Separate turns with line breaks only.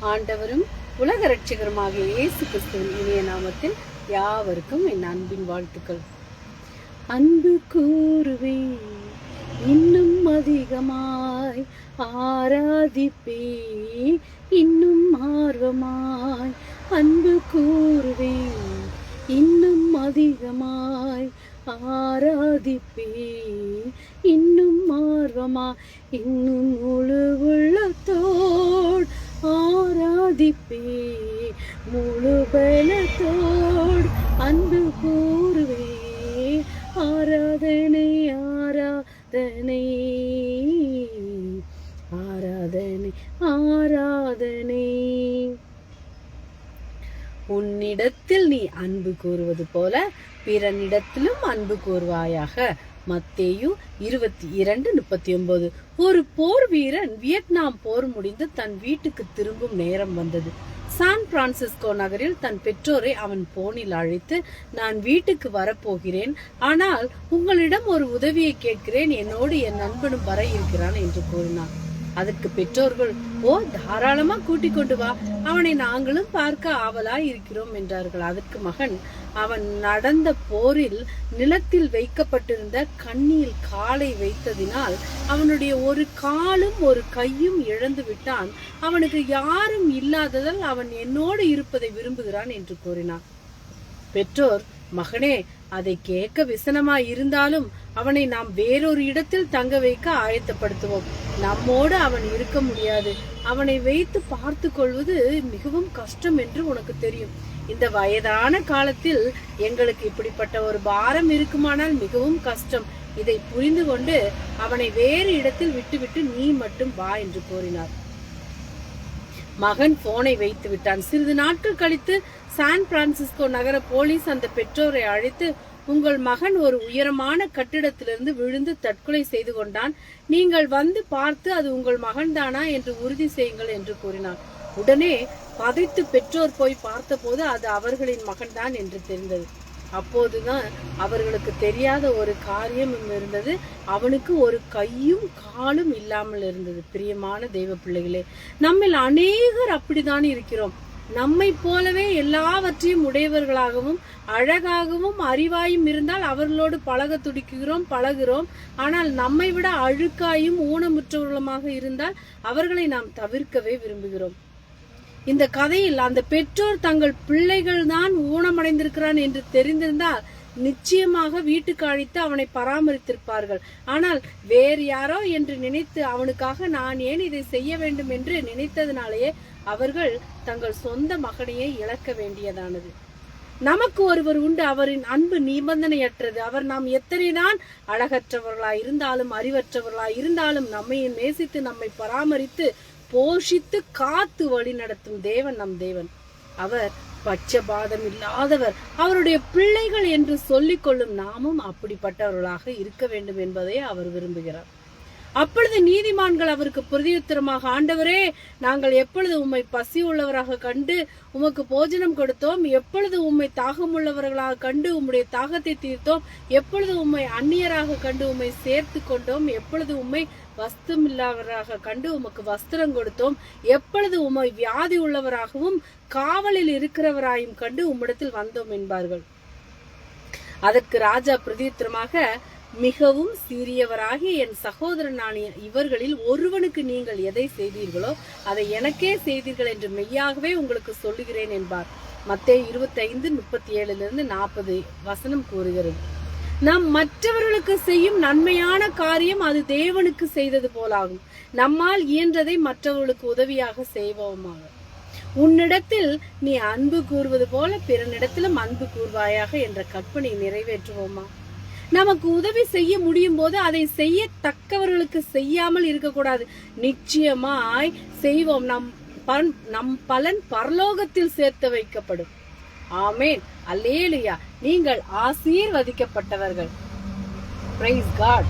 ஆண்டவரும் உலக இரட்சகருமாகிய இயேசு கிறிஸ்துவின் இனிய நாமத்தில் யாவருக்கும் என் அன்பின் வாழ்த்துக்கள். அன்பு கூறுவே இன்னும் அதிகமாய், ஆராதிப்பே இன்னும் ஆர்வமாய். அன்பு கூறுவே இன்னும் அதிகமாய், ஆராதிப்பே இன்னும் ஆர்வமா. இன்னும் முழு உள்ளத்தோடு ஆராதிப்பே, முழு பலத்தோடு அன்பு கூறுவே. ஆராதனை ஆராதனை ஆராதனை ஆராதனை. உன்னிடத்தில் நீ அன்பு கூறுவது போல பிறனிடத்திலும் அன்பு கூறுவாயாக. மத்தேயு 22:39. ஒரு போர் வீரன் வியட்நாம் போர் முடிந்து தன் வீட்டுக்கு திரும்பும் நேரம் வந்தது. சான் பிரான்சிஸ்கோ நகரில் தன் பெற்றோரை அவன் போனில் அழைத்து, நான் வீட்டுக்கு வரப்போகிறேன், ஆனால் உங்களிடம் ஒரு உதவியை கேட்கிறேன், என்னோடு என் நண்பனும் வர இருக்கிறான் என்று கூறினான். அதற்கு பெற்றோர்கள், ஓ தாராளமா கூட்டிக் கொண்டு வா, அவனை நாங்களும் பார்க்க ஆவலாய் இருக்கிறோம் என்றார்கள். அதற்கு மகன், அவன் நடந்த போரில் நிலத்தில் வைக்கப்பட்டிருந்த கண்ணியில் காலை வைத்ததினால் அவனுடைய ஒரு காலும் ஒரு கையும் இழந்து விட்டான். அவனுக்கு யாரும் இல்லாததால் அவன் என்னோடு இருப்பதை விரும்புகிறான் என்று கூறினான். பெற்றோர், மகனே, அதை கேட்க விசனமாய் இருந்தாலும் அவனை நாம் வேறொரு இடத்தில் தங்க வைக்க ஆயத்தப்படுத்துவோம். நம்மோடு அவன் இருக்க முடியாது. அவனை வைத்து பார்த்து கொள்வது மிகவும் கஷ்டம் என்று உனக்கு தெரியும். இந்த வயதான காலத்தில் எங்களுக்கு இப்படிப்பட்ட ஒரு பாரம் இருக்குமானால் மிகவும் கஷ்டம். இதை புரிந்து கொண்டு அவனை வேறு இடத்தில் விட்டுவிட்டு நீ மட்டும் வா என்று கூறினார். மகன் போனை வைத்து விட்டான். சிறிது நாட்கள் கழித்து சான் பிரான்சிஸ்கோ நகர போலீஸ் அந்த பெற்றோரை அழைத்து, உங்கள் மகன் ஒரு உயரமான கட்டிடத்திலிருந்து விழுந்து தற்கொலை செய்து கொண்டான். நீங்கள் வந்து பார்த்து அது உங்கள் மகன் தானா என்று உறுதி செய்யுங்கள் என்று கூறினார். உடனே பதைத்து பெற்றோர் போய் பார்த்தபோது அது அவர்களின் மகன்தான் என்று தெரிந்தது. அப்போதுதான் அவர்களுக்கு தெரியாத ஒரு காரியம் இருந்தது. அவனுக்கு ஒரு கையும் காலும் இல்லாமல் இருந்தது. பிரியமான தெய்வ பிள்ளைகளே, நம்மில் அநேகர் அப்படித்தான் இருக்கிறோம். நம்மை போலவே எல்லாவற்றையும் உடையவர்களாகவும் அழகாகவும் அறிவாயும் இருந்தால் அவர்களோடு பழக துடிக்கிறோம், பழகிறோம். ஆனால் நம்மை விட அழுக்காயும் ஊனமுற்றவர்களுமாக இருந்தால் அவர்களை நாம் தவிர்க்கவே விரும்புகிறோம். இந்த கதையில் அந்த பெற்றோர் தங்கள் பிள்ளைகள் தான் ஊனமடைந்திருக்கிறான் என்று தெரிந்திருந்தால் நிச்சயமாக வீட்டுக்கு அழைத்து அவனை பராமரித்திருப்பார்கள். ஆனால் வேறு யாரோ என்று நினைத்து அவனுக்காக நான் ஏன் இதை செய்ய வேண்டும் என்று நினைத்ததினாலேயே அவர்கள் தங்கள் சொந்த மகனையே இழக்க வேண்டியதானது. நமக்கு ஒருவர் உண்டு, அவரின் அன்பு நிபந்தனையற்றது. அவர் நாம் எத்தனைதான் அழகற்றவர்களாய் இருந்தாலும் அறிவற்றவர்களாய் இருந்தாலும் நம்மை நேசித்து நம்மை பராமரித்து போஷித்து காத்து வழி நடத்தும் தேவன் நம் தேவன். அவர் பட்சபாதம் இல்லாதவர். அவருடைய பிள்ளைகள் என்று சொல்லிக் கொள்ளும் நாமும் அப்படிப்பட்டவர்களாக இருக்க வேண்டும் என்பதை அவர் விரும்புகிறார். அப்பொழுது நீதிமான்கள் அவருக்கு பிரதியுத்தரமாக, ஆண்டவரே, நாங்கள் எப்பொழுது உம்மை பசி உள்ளவராக கண்டு உமக்கு போஜனம் கொடுத்தோம், எப்பொழுது உம்மை தாகம் உள்ளவர்களாக கண்டு உம்முடைய தாகத்தை தீர்த்தோம், எப்பொழுது உம்மை அந்நியராக கண்டு உம்மை சேர்த்து கொண்டோம், எப்பொழுது உம்மை வஸ்திரமில்லாதவராக கண்டு உமக்கு வஸ்திரம் கொடுத்தோம், எப்பொழுது உம்மை வியாதி உள்ளவராகவும் காவலில் இருக்கிறவராயும் கண்டு உம்மிடத்தில் வந்தோம் என்பார்கள். அதற்கு ராஜா பிரதியுத்தரமாக, மிகவும் சிறியவராகிய என் சகோதரனான இவர்களில் ஒருவனுக்கு நீங்கள் எதை செய்தீர்களோ அதை எனக்கே செய்தீர்கள் என்று மெய்யாகவே உங்களுக்கு சொல்லுகிறேன் என்பார். மத்தேயு 25:37-40 வசனம் கூறுகிறது. நாம் மற்றவர்களுக்கு செய்யும் நன்மையான காரியம் அது தேவனுக்கு செய்தது போலாகும். நம்மால் இயன்றதை மற்றவர்களுக்கு உதவியாக செய்வோமாக. உன்னிடத்தில் நீ அன்பு கூறுவது போல பிறனிடத்திலும் அன்பு கூறுவாயாக என்ற கற்பனை நிறைவேற்றுவோமா? நமக்கு உதவி செய்ய முடியும் போது அதை செய்ய தக்கவர்களுக்கு செய்யாமல் இருக்கக்கூடாது. நிச்சயமாய் செய்வோம். நம் பலன் பரலோகத்தில் சேர்த்து வைக்கப்படும். ஆமென், அல்லேலூயா. நீங்கள் ஆசீர்வதிக்கப்பட்டவர்கள். Price God.